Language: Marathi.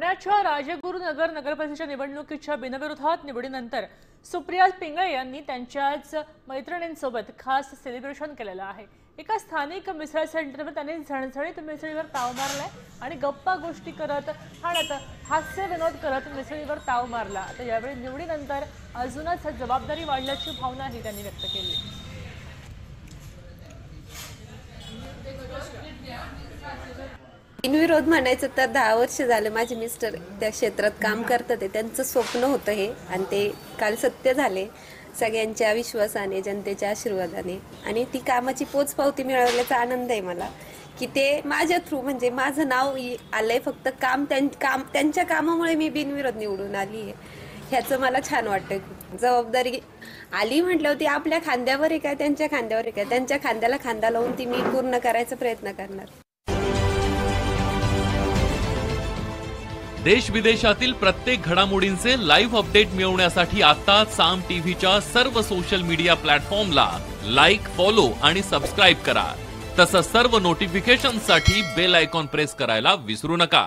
ठाण्याच्या राजगुरुनगर नगरपरिषदेच्या निवडणुकीच्या बिनविरोधात निवडीनंतर सुप्रिया पिंगळे यांनी त्यांच्याच मैत्रिणींसोबत खास सेलिब्रेशन केलेलं आहे। एका स्थानिक मिसळ सेंटरवर त्यांनी झणझणीत मिसळीवर ताव मारलाय आणि गप्पा गोष्टी करत ठाण्यात हास्य विनोद करत मिसळीवर ताव मारला। आता यावेळी निवडीनंतर अजूनच जबाबदारी वाढल्याची भावनाही त्यांनी व्यक्त केली। बिनविरोध म्हणायचं तर 10 वर्ष झाले माझे मिस्टर त्या क्षेत्रात काम करतात। त्यांचं स्वप्न होतं हे आणि ते काल सत्य झाले सगळ्यांच्या विश्वासाने, जनतेच्या आशीर्वादाने आणि ती कामाची पोचपावती मिळवल्याचा आनंद आहे मला की ते माझ्या थ्रू म्हणजे माझं नाव आलंय। फक्त त्यांच्या कामामुळे मी बिनविरोध निवडून आली आहे, ह्याचं मला छान वाटतं। जबाबदारी आली म्हटल्यावर ती आपल्या खांद्यावर आहे काय त्यांच्या खांद्यावर आहे काय, त्यांच्या खांद्याला खांदा लावून ती मी पूर्ण करायचा प्रयत्न करणार। देश विदेशातील प्रत्येक घडामोडींचे लाईव्ह अपडेट मिळवण्यासाठी आता साम टीव्हीच्या सर्व सोशल मीडिया प्लॅटफॉर्मला लाईक, फॉलो आणि सबस्क्राईब करा। तसंच सर्व नोटिफिकेशनसाठी बेल आयकॉन प्रेस करायला विसरू नका।